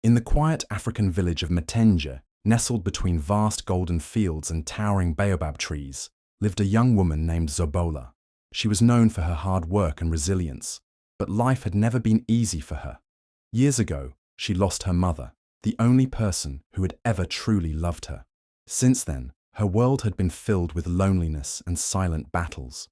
In the quiet African village of Mtenje, nestled between vast golden fields and towering baobab trees, lived a young woman named Zobola. She was known for her hard work and resilience, but life had never been easy for her. Years ago, she lost her mother, the only person who had ever truly loved her. Since then, her world had been filled with loneliness and silent battles.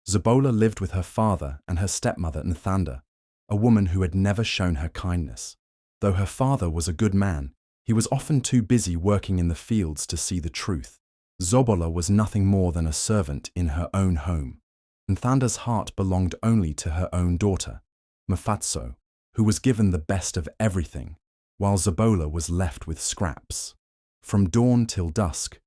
Zobola lived with her father and her stepmother Nthanda, a woman who had never shown her kindness. Though her father was a good man, he was often too busy working in the fields to see the truth. Zobola was nothing more than a servant in her own home. Nthanda's heart belonged only to her own daughter, Mfatso, who was given the best of everything, while Zobola was left with scraps. From dawn till dusk,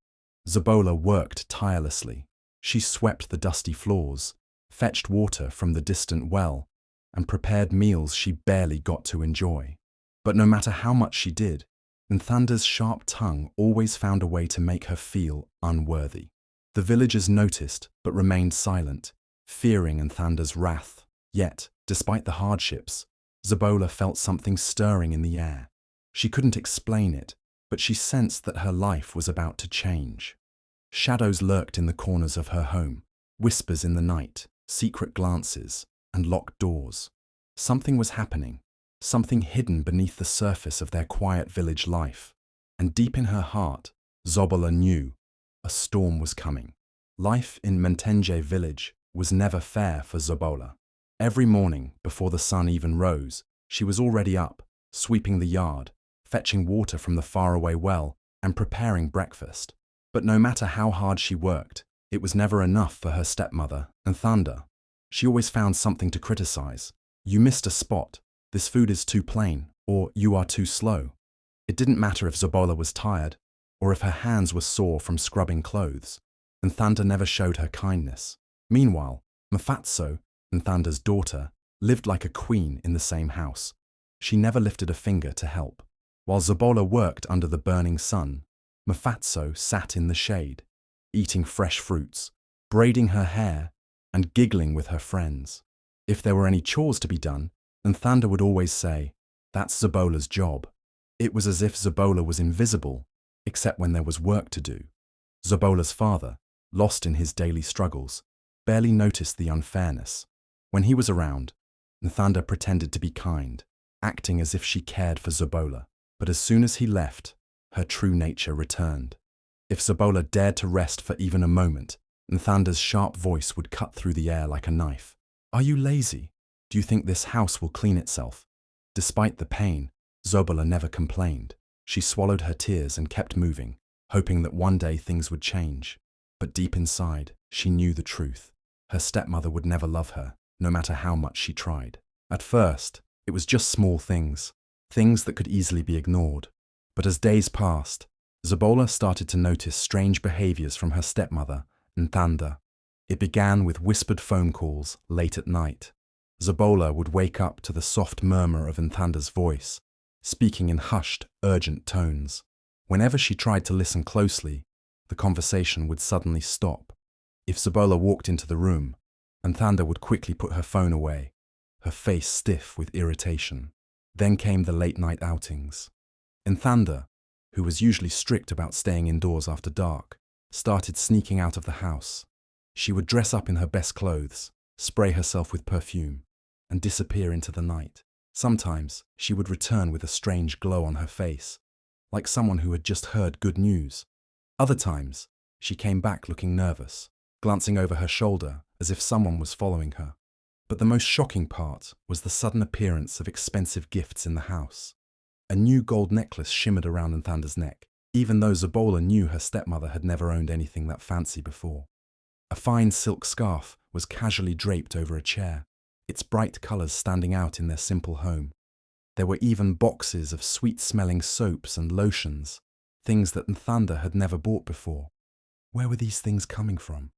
Zobola worked tirelessly. She swept the dusty floors, fetched water from the distant well, and prepared meals she barely got to enjoy. But no matter how much she did, Nthanda's sharp tongue always found a way to make her feel unworthy. The villagers noticed but remained silent, fearing Nthanda's wrath. Yet, despite the hardships, Zobola felt something stirring in the air. She couldn't explain it, but she sensed that her life was about to change. Shadows lurked in the corners of her home, whispers in the night, secret glances, and locked doors. Something was happening, something hidden beneath the surface of their quiet village life. And deep in her heart, Zobola knew a storm was coming. Life in Mtenje village was never fair for Zobola. Every morning, before the sun even rose, she was already up, sweeping the yard, fetching water from the faraway well, and preparing breakfast. But no matter how hard she worked, it was never enough for her stepmother, Nthanda. She always found something to criticize. "You missed a spot. This food is too plain," or "you are too slow." It didn't matter if Zobola was tired, or if her hands were sore from scrubbing clothes. Nthanda never showed her kindness. Meanwhile, Mfatso, Nthanda's daughter, lived like a queen in the same house. She never lifted a finger to help. While Zobola worked under the burning sun, Mfatso sat in the shade, eating fresh fruits, braiding her hair, and giggling with her friends. If there were any chores to be done, Nthanda would always say, "That's Zobola's job." It was as if Zobola was invisible, except when there was work to do. Zobola's father, lost in his daily struggles, barely noticed the unfairness. When he was around, Nthanda pretended to be kind, acting as if she cared for Zobola. But as soon as he left, her true nature returned. If Zobola dared to rest for even a moment, Nthanda's sharp voice would cut through the air like a knife. "Are you lazy? Do you think this house will clean itself?" Despite the pain, Zobola never complained. She swallowed her tears and kept moving, hoping that one day things would change. But deep inside, she knew the truth. Her stepmother would never love her, no matter how much she tried. At first, it was just small things that could easily be ignored. But as days passed, Zobola started to notice strange behaviors from her stepmother, Nthanda. It began with whispered phone calls late at night. Zobola would wake up to the soft murmur of Nthanda's voice, speaking in hushed, urgent tones. Whenever she tried to listen closely, the conversation would suddenly stop. If Zobola walked into the room, Nthanda would quickly put her phone away, her face stiff with irritation. Then came the late-night outings. Nthanda, who was usually strict about staying indoors after dark, started sneaking out of the house. She would dress up in her best clothes, spray herself with perfume, and disappear into the night. Sometimes she would return with a strange glow on her face, like someone who had just heard good news. Other times, she came back looking nervous, glancing over her shoulder as if someone was following her. But the most shocking part was the sudden appearance of expensive gifts in the house. A new gold necklace shimmered around Nthanda's neck, even though Zobola knew her stepmother had never owned anything that fancy before. A fine silk scarf was casually draped over a chair, its bright colours standing out in their simple home. There were even boxes of sweet-smelling soaps and lotions, things that Nthanda had never bought before. Where were these things coming from?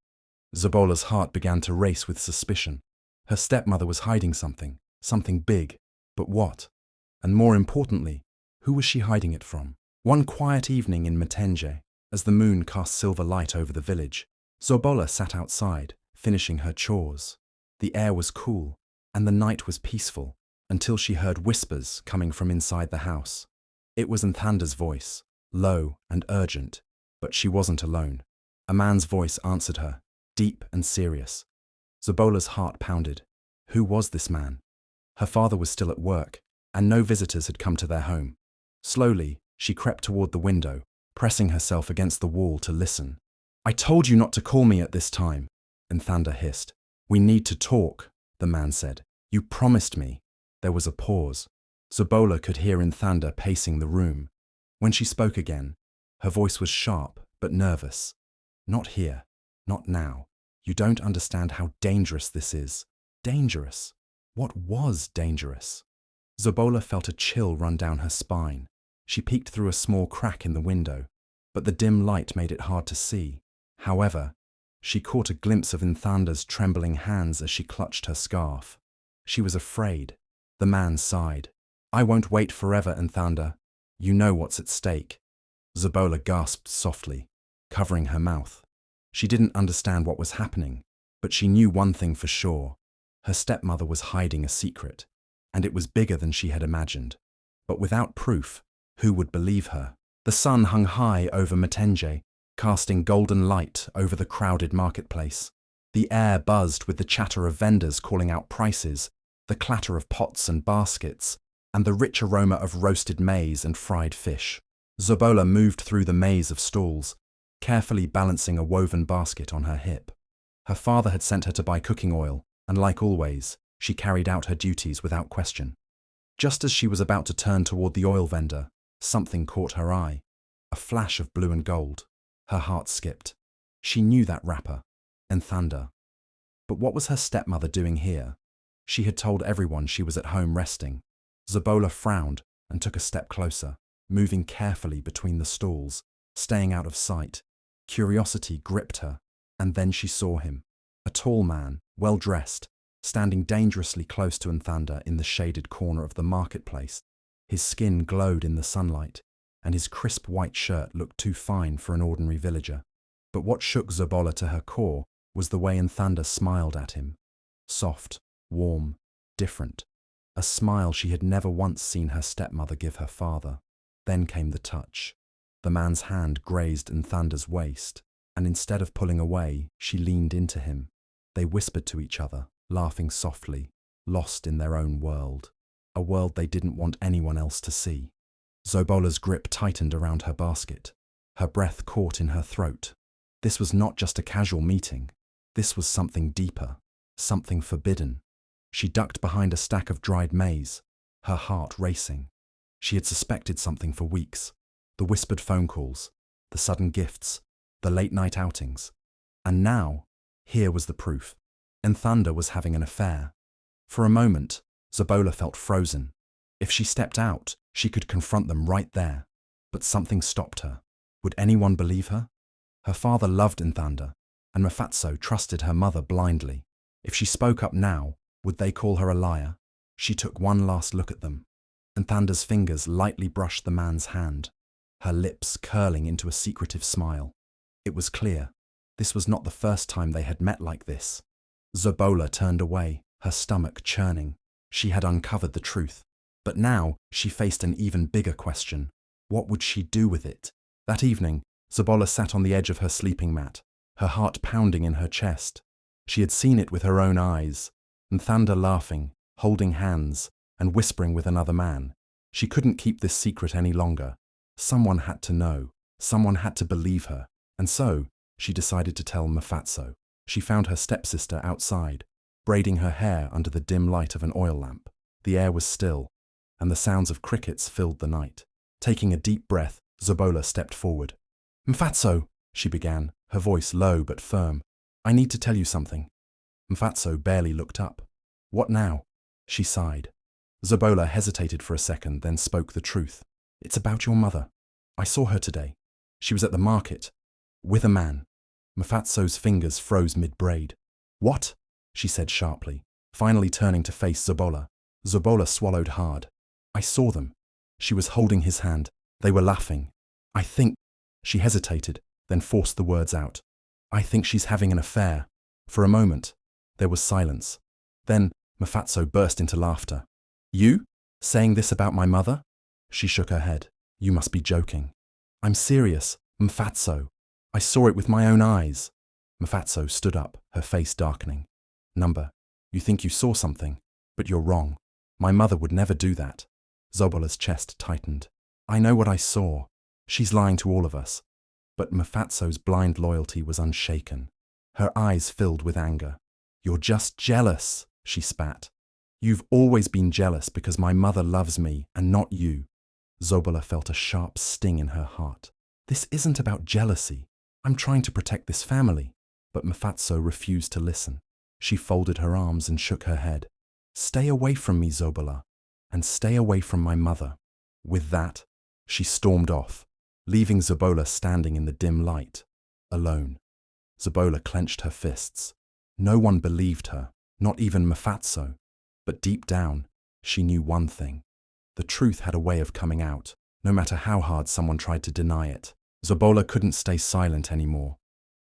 Zobola's heart began to race with suspicion. Her stepmother was hiding something big, but what? And more importantly, who was she hiding it from? One quiet evening in Mtenje, as the moon cast silver light over the village, Zobola sat outside, finishing her chores. The air was cool, and the night was peaceful, until she heard whispers coming from inside the house. It was Nthanda's voice, low and urgent, but she wasn't alone. A man's voice answered her, deep and serious. Zabola's heart pounded. Who was this man? Her father was still at work, and no visitors had come to their home. Slowly, she crept toward the window, pressing herself against the wall to listen. "I told you not to call me at this time," Nthanda hissed. "We need to talk," the man said. "You promised me." There was a pause. Zabola could hear Nthanda pacing the room. When she spoke again, her voice was sharp but nervous. "Not here. Not now. You don't understand how dangerous this is." Dangerous? What was dangerous? Zabola felt a chill run down her spine. She peeked through a small crack in the window, but the dim light made it hard to see. However, she caught a glimpse of Nthanda's trembling hands as she clutched her scarf. She was afraid. The man sighed. "I won't wait forever, Nthanda. You know what's at stake." Zabola gasped softly, covering her mouth. She didn't understand what was happening, but she knew one thing for sure. Her stepmother was hiding a secret, and it was bigger than she had imagined. But without proof, who would believe her? The sun hung high over Mtenje, casting golden light over the crowded marketplace. The air buzzed with the chatter of vendors calling out prices, the clatter of pots and baskets, and the rich aroma of roasted maize and fried fish. Zabola moved through the maze of stalls, carefully balancing a woven basket on her hip. Her father had sent her to buy cooking oil, and like always, she carried out her duties without question. Just as she was about to turn toward the oil vendor, something caught her eye. A flash of blue and gold. Her heart skipped. She knew that wrapper, Nthanda. But what was her stepmother doing here? She had told everyone she was at home resting. Zabola frowned and took a step closer, moving carefully between the stalls, staying out of sight. Curiosity gripped her, and then she saw him. A tall man, well-dressed, standing dangerously close to Nthanda in the shaded corner of the marketplace. His skin glowed in the sunlight, and his crisp white shirt looked too fine for an ordinary villager. But what shook Zabola to her core was the way Nthanda smiled at him. Soft, warm, different. A smile she had never once seen her stepmother give her father. Then came the touch. The man's hand grazed Nthanda's waist, and instead of pulling away, she leaned into him. They whispered to each other, laughing softly, lost in their own world. A world they didn't want anyone else to see. Zabola's grip tightened around her basket. Her breath caught in her throat. This was not just a casual meeting. This was something deeper, something forbidden. She ducked behind a stack of dried maize, her heart racing. She had suspected something for weeks. The whispered phone calls, the sudden gifts, the late-night outings. And now, here was the proof. Nthanda was having an affair. For a moment, Zabola felt frozen. If she stepped out, she could confront them right there. But something stopped her. Would anyone believe her? Her father loved Nthanda, and Mfatso trusted her mother blindly. If she spoke up now, would they call her a liar? She took one last look at them. Nthanda's fingers lightly brushed the man's hand, her lips curling into a secretive smile. It was clear. This was not the first time they had met like this. Zabola turned away, her stomach churning. She had uncovered the truth. But now she faced an even bigger question. What would she do with it? That evening, Zabola sat on the edge of her sleeping mat, her heart pounding in her chest. She had seen it with her own eyes. Nthanda laughing, holding hands, and whispering with another man. She couldn't keep this secret any longer. Someone had to know. Someone had to believe her. And so, she decided to tell Mfatso. She found her stepsister outside, braiding her hair under the dim light of an oil lamp. The air was still, and the sounds of crickets filled the night. Taking a deep breath, Zabola stepped forward. "Mfatso," she began, her voice low but firm. "I need to tell you something." Mfatso barely looked up. "What now?" She sighed. Zabola hesitated for a second, then spoke the truth. "It's about your mother. I saw her today. She was at the market, with a man." Mfatso's fingers froze mid-braid. "What?" she said sharply, finally turning to face Zabola. Zabola swallowed hard. "I saw them." She was holding his hand. They were laughing. "I think—" She hesitated, then forced the words out. "I think she's having an affair." For a moment, there was silence. Then Mfatso burst into laughter. "You? Saying this about my mother?" She shook her head. You must be joking. I'm serious, Mfatso. I saw it with my own eyes. Mfatso stood up, her face darkening. Number, you think you saw something, but you're wrong. My mother would never do that. Zobola's chest tightened. I know what I saw. She's lying to all of us. But Mfatso's blind loyalty was unshaken. Her eyes filled with anger. You're just jealous, she spat. You've always been jealous because my mother loves me and not you. Zobola felt a sharp sting in her heart. This isn't about jealousy. I'm trying to protect this family. But Mfatso refused to listen. She folded her arms and shook her head. Stay away from me, Zobola, and stay away from my mother. With that, she stormed off, leaving Zobola standing in the dim light, alone. Zobola clenched her fists. No one believed her, not even Mfatso. But deep down, she knew one thing. The truth had a way of coming out, no matter how hard someone tried to deny it. Zobola couldn't stay silent anymore.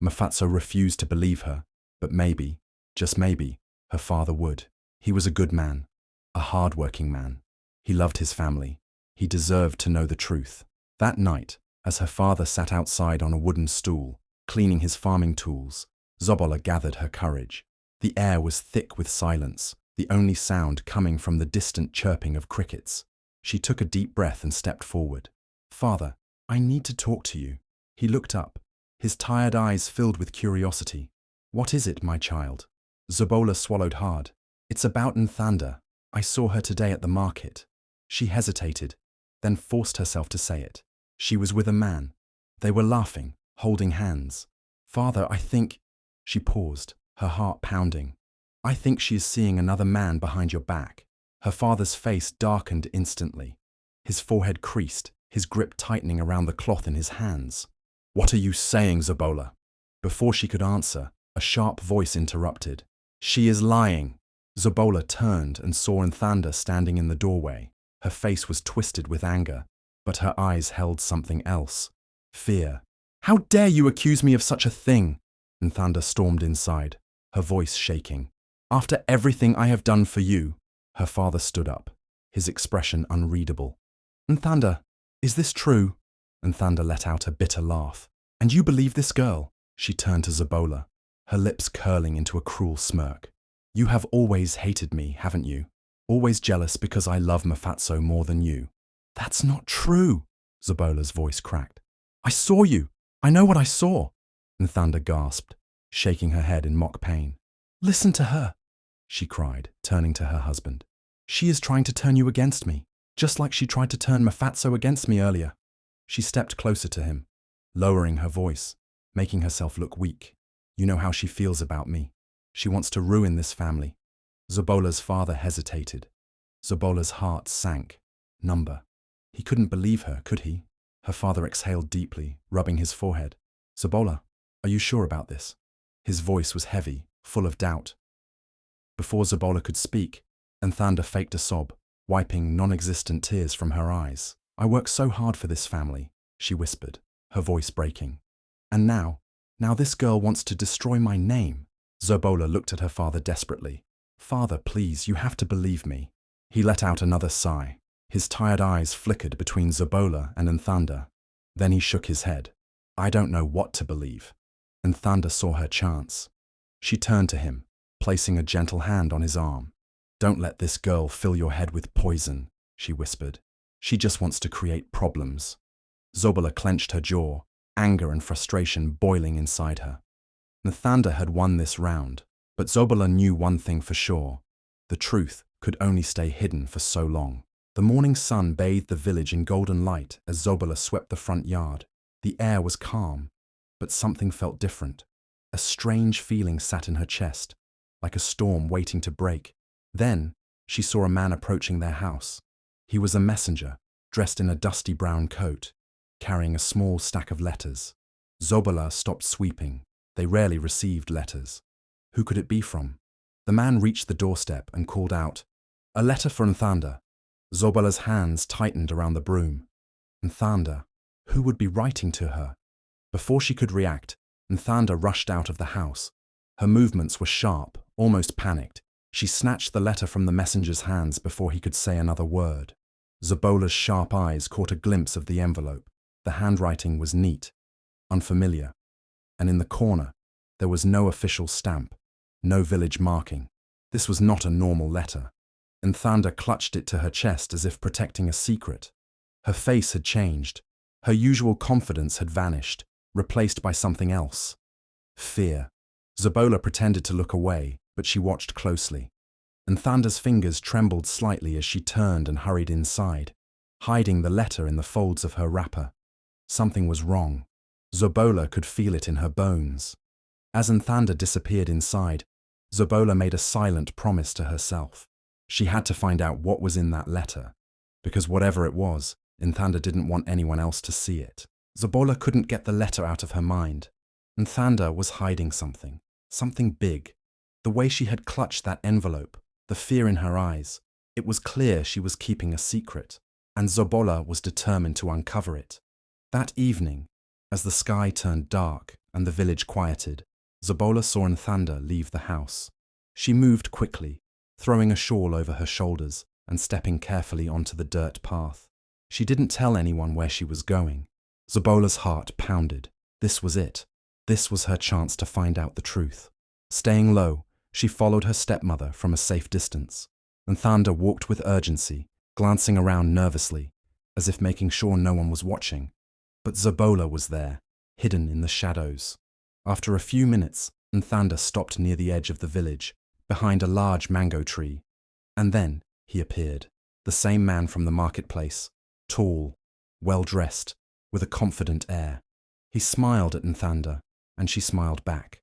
Mfatso refused to believe her, but maybe, just maybe, her father would. He was a good man, a hard-working man. He loved his family. He deserved to know the truth. That night, as her father sat outside on a wooden stool, cleaning his farming tools, Zobola gathered her courage. The air was thick with silence, the only sound coming from the distant chirping of crickets. She took a deep breath and stepped forward. Father, I need to talk to you. He looked up, his tired eyes filled with curiosity. What is it, my child? Zobola swallowed hard. It's about Nthanda. I saw her today at the market. She hesitated, then forced herself to say it. She was with a man. They were laughing, holding hands. Father, I think… She paused, her heart pounding. I think she is seeing another man behind your back. Her father's face darkened instantly. His forehead creased, his grip tightening around the cloth in his hands. What are you saying, Zobola? Before she could answer, a sharp voice interrupted. She is lying. Zobola turned and saw Nthanda standing in the doorway. Her face was twisted with anger, but her eyes held something else. Fear. How dare you accuse me of such a thing? Nthanda stormed inside, her voice shaking. After everything I have done for you. Her father stood up, his expression unreadable. Nthanda, is this true? Nthanda let out a bitter laugh. And you believe this girl? She turned to Zobola, her lips curling into a cruel smirk. You have always hated me, haven't you? Always jealous because I love Mfatso more than you. That's not true, Zobola's voice cracked. I saw you. I know what I saw. Nthanda gasped, shaking her head in mock pain. Listen to her, she cried, turning to her husband. She is trying to turn you against me, just like she tried to turn Mfatso against me earlier. She stepped closer to him, lowering her voice, making herself look weak. You know how she feels about me. She wants to ruin this family. Zobola's father hesitated. Zobola's heart sank. Number. He couldn't believe her, could he? Her father exhaled deeply, rubbing his forehead. Zobola, are you sure about this? His voice was heavy, full of doubt. Before Zobola could speak, Nthanda faked a sob, wiping non-existent tears from her eyes. I worked so hard for this family, she whispered, her voice breaking. And now this girl wants to destroy my name. Zobola looked at her father desperately. Father, please, you have to believe me. He let out another sigh. His tired eyes flickered between Zobola and Nthanda. Then he shook his head. I don't know what to believe. Nthanda saw her chance. She turned to him, placing a gentle hand on his arm. Don't let this girl fill your head with poison, she whispered. She just wants to create problems. Zobola clenched her jaw, anger and frustration boiling inside her. Nthanda had won this round, but Zobola knew one thing for sure. The truth could only stay hidden for so long. The morning sun bathed the village in golden light as Zobola swept the front yard. The air was calm, but something felt different. A strange feeling sat in her chest, like a storm waiting to break. Then, she saw a man approaching their house. He was a messenger, dressed in a dusty brown coat, carrying a small stack of letters. Zobola stopped sweeping. They rarely received letters. Who could it be from? The man reached the doorstep and called out, "A letter for Nthanda." Zobola's hands tightened around the broom. Nthanda? Who would be writing to her? Before she could react, Nthanda rushed out of the house. Her movements were sharp, almost panicked. She snatched the letter from the messenger's hands before he could say another word. Zabola's sharp eyes caught a glimpse of the envelope. The handwriting was neat, unfamiliar, and in the corner, there was no official stamp, no village marking. This was not a normal letter. Nthanda clutched it to her chest as if protecting a secret. Her face had changed. Her usual confidence had vanished, replaced by something else. Fear. Zabola pretended to look away, but she watched closely. Nthanda's fingers trembled slightly as she turned and hurried inside, hiding the letter in the folds of her wrapper. Something was wrong. Zabola could feel it in her bones. As Nthanda disappeared inside, Zabola made a silent promise to herself. She had to find out what was in that letter, because whatever it was, Nthanda didn't want anyone else to see it. Zabola couldn't get the letter out of her mind. Nthanda was hiding something big. The way she had clutched that envelope, the fear in her eyes, it was clear she was keeping a secret, and Zabola was determined to uncover it. That evening, as the sky turned dark and the village quieted, Zabola saw Nthanda leave the house. She moved quickly, throwing a shawl over her shoulders and stepping carefully onto the dirt path. She didn't tell anyone where she was going. Zabola's heart pounded. This was it. This was her chance to find out the truth. Staying low, she followed her stepmother from a safe distance. Nthanda walked with urgency, glancing around nervously, as if making sure no one was watching. But Zabola was there, hidden in the shadows. After a few minutes, Nthanda stopped near the edge of the village, behind a large mango tree. And then he appeared, the same man from the marketplace, tall, well-dressed, with a confident air. He smiled at Nthanda, and she smiled back.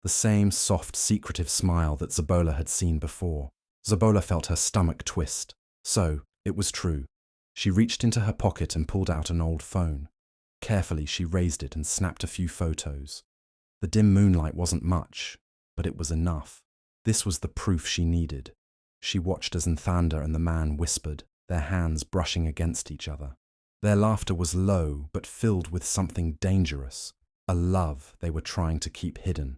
The same soft, secretive smile that Zabola had seen before. Zabola felt her stomach twist. So, it was true. She reached into her pocket and pulled out an old phone. Carefully, she raised it and snapped a few photos. The dim moonlight wasn't much, but it was enough. This was the proof she needed. She watched as Nthanda and the man whispered, their hands brushing against each other. Their laughter was low, but filled with something dangerous, a love they were trying to keep hidden.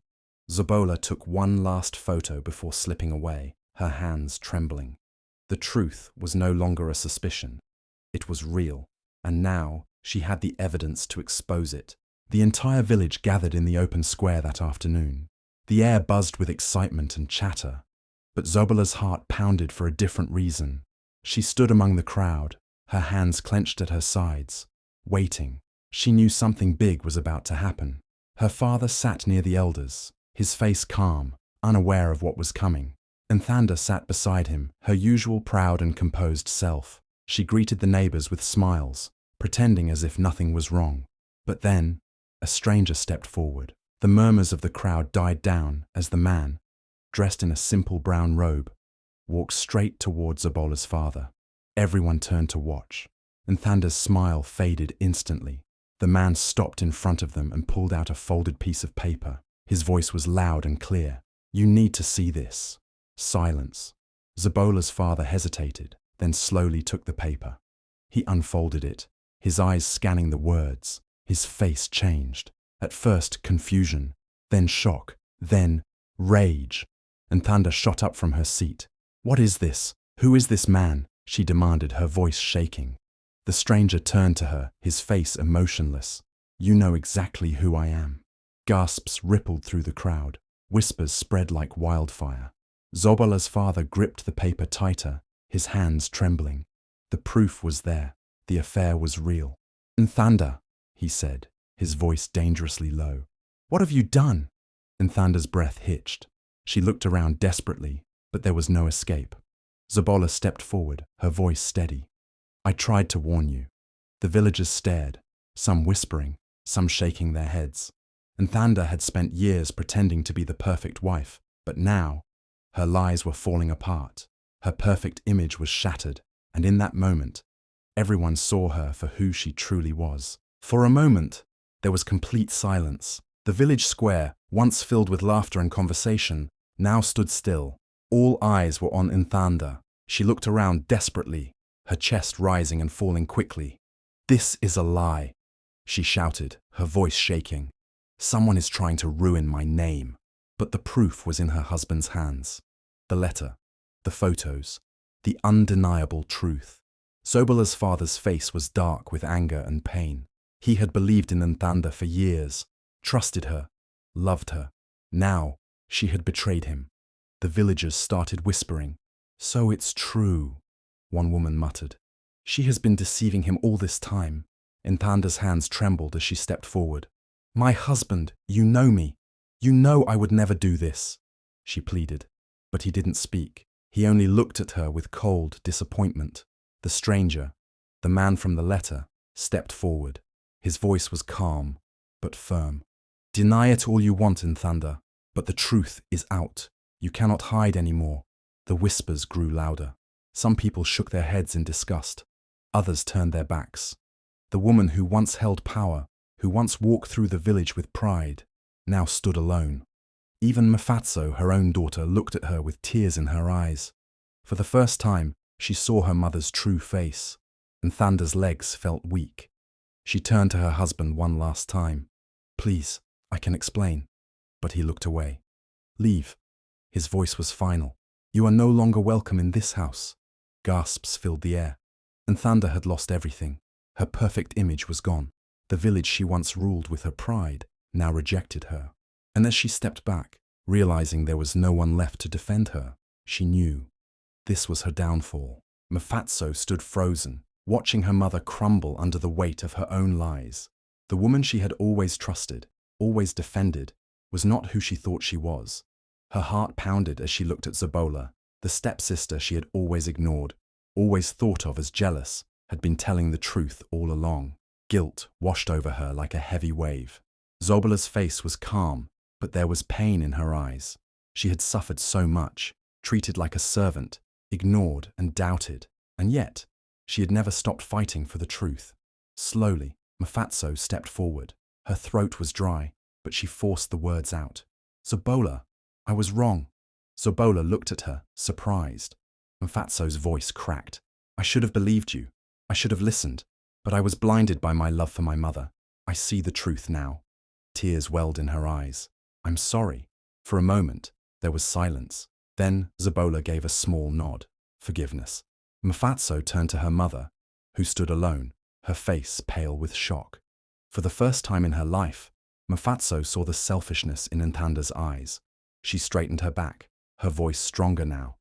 Zabola took one last photo before slipping away, her hands trembling. The truth was no longer a suspicion. It was real, and now she had the evidence to expose it. The entire village gathered in the open square that afternoon. The air buzzed with excitement and chatter, but Zabola's heart pounded for a different reason. She stood among the crowd, her hands clenched at her sides, waiting. She knew something big was about to happen. Her father sat near the elders, his face calm, unaware of what was coming. Nthanda sat beside him, her usual proud and composed self. She greeted the neighbors with smiles, pretending as if nothing was wrong. But then, a stranger stepped forward. The murmurs of the crowd died down as the man, dressed in a simple brown robe, walked straight towards Zabola's father. Everyone turned to watch. Nthanda's smile faded instantly. The man stopped in front of them and pulled out a folded piece of paper. His voice was loud and clear. "You need to see this." Silence. Zabola's father hesitated, then slowly took the paper. He unfolded it, his eyes scanning the words. His face changed. At first, confusion, then shock, then rage. Nthanda shot up from her seat. "What is this? Who is this man?" she demanded, her voice shaking. The stranger turned to her, his face emotionless. "You know exactly who I am." Gasps rippled through the crowd. Whispers spread like wildfire. Zabola's father gripped the paper tighter, his hands trembling. The proof was there. The affair was real. "Nthanda," he said, his voice dangerously low. "What have you done?" Nthanda's breath hitched. She looked around desperately, but there was no escape. Zabola stepped forward, her voice steady. "I tried to warn you." The villagers stared, some whispering, some shaking their heads. Nthanda had spent years pretending to be the perfect wife, but now, her lies were falling apart. Her perfect image was shattered, and in that moment, everyone saw her for who she truly was. For a moment, there was complete silence. The village square, once filled with laughter and conversation, now stood still. All eyes were on Nthanda. She looked around desperately, her chest rising and falling quickly. "This is a lie," she shouted, her voice shaking. "Someone is trying to ruin my name." But the proof was in her husband's hands. The letter, the photos, the undeniable truth. Zobola's father's face was dark with anger and pain. He had believed in Nthanda for years, trusted her, loved her. Now, she had betrayed him. The villagers started whispering. "So it's true," one woman muttered. "She has been deceiving him all this time." Nthanda's hands trembled as she stepped forward. "My husband, you know me. You know I would never do this," she pleaded. But he didn't speak. He only looked at her with cold disappointment. The stranger, the man from the letter, stepped forward. His voice was calm, but firm. "Deny it all you want, Nthanda, but the truth is out. You cannot hide anymore." The whispers grew louder. Some people shook their heads in disgust. Others turned their backs. The woman who once held power, who once walked through the village with pride, now stood alone. Even Mfatso, her own daughter, looked at her with tears in her eyes. For the first time, she saw her mother's true face. Nthanda's legs felt weak. She turned to her husband one last time. "Please, I can explain." But he looked away. "Leave." His voice was final. "You are no longer welcome in this house." Gasps filled the air. Nthanda had lost everything. Her perfect image was gone. The village she once ruled with her pride now rejected her. And as she stepped back, realizing there was no one left to defend her, she knew this was her downfall. Mfatso stood frozen, watching her mother crumble under the weight of her own lies. The woman she had always trusted, always defended, was not who she thought she was. Her heart pounded as she looked at Zobola, the stepsister she had always ignored, always thought of as jealous, had been telling the truth all along. Guilt washed over her like a heavy wave. Zobola's face was calm, but there was pain in her eyes. She had suffered so much, treated like a servant, ignored and doubted, and yet she had never stopped fighting for the truth. Slowly, Mfatso stepped forward. Her throat was dry, but she forced the words out. "Zobola, I was wrong." Zobola looked at her, surprised. Mfatso's voice cracked. "I should have believed you. I should have listened, but I was blinded by my love for my mother. I see the truth now." Tears welled in her eyes. "I'm sorry." For a moment, there was silence. Then Zobola gave a small nod. "Forgiveness." Mfatso turned to her mother, who stood alone, her face pale with shock. For the first time in her life, Mfatso saw the selfishness in Nthanda's eyes. She straightened her back, her voice stronger now.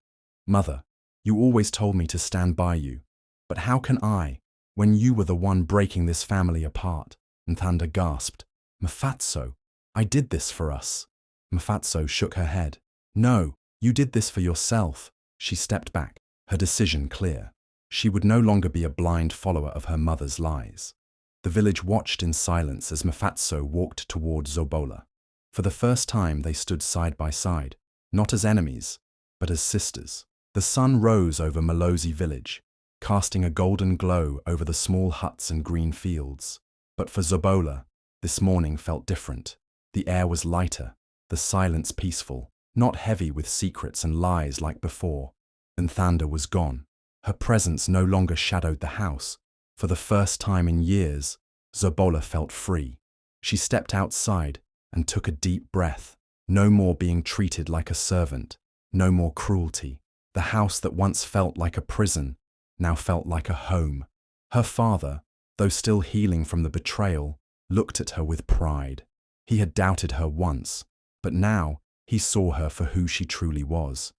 "Mother, you always told me to stand by you. But how can I, when you were the one breaking this family apart?" Nthanda gasped. "Mfatso, I did this for us." Mfatso shook her head. "No, you did this for yourself." She stepped back, her decision clear. She would no longer be a blind follower of her mother's lies. The village watched in silence as Mfatso walked toward Zobola. For the first time they stood side by side, not as enemies, but as sisters. The sun rose over Malozi village, casting a golden glow over the small huts and green fields. But for Zobola, this morning felt different. The air was lighter, the silence peaceful, not heavy with secrets and lies like before. Nthanda was gone. Her presence no longer shadowed the house. For the first time in years, Zobola felt free. She stepped outside and took a deep breath. No more being treated like a servant, no more cruelty. The house that once felt like a prison now felt like a home. Her father, though still healing from the betrayal, looked at her with pride. He had doubted her once, but now he saw her for who she truly was.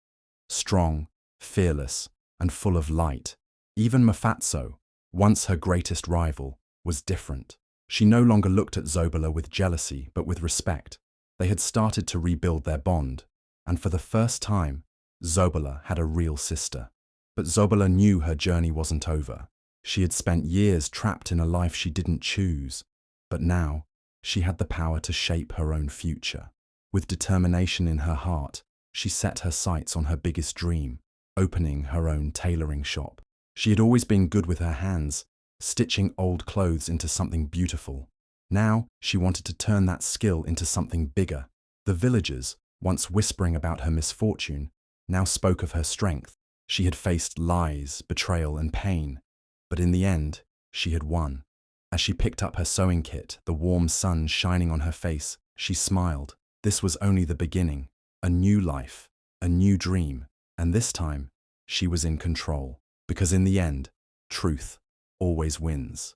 Strong, fearless, and full of light. Even Mfatso, once her greatest rival, was different. She no longer looked at Zobola with jealousy, but with respect. They had started to rebuild their bond, and for the first time, Zobola had a real sister. But Zobola knew her journey wasn't over. She had spent years trapped in a life she didn't choose, but now she had the power to shape her own future. With determination in her heart, she set her sights on her biggest dream, opening her own tailoring shop. She had always been good with her hands, stitching old clothes into something beautiful. Now she wanted to turn that skill into something bigger. The villagers, once whispering about her misfortune, now spoke of her strength. She had faced lies, betrayal, and pain, but in the end, she had won. As she picked up her sewing kit, the warm sun shining on her face, she smiled. This was only the beginning. A new life, a new dream, and this time, she was in control. Because in the end, truth always wins.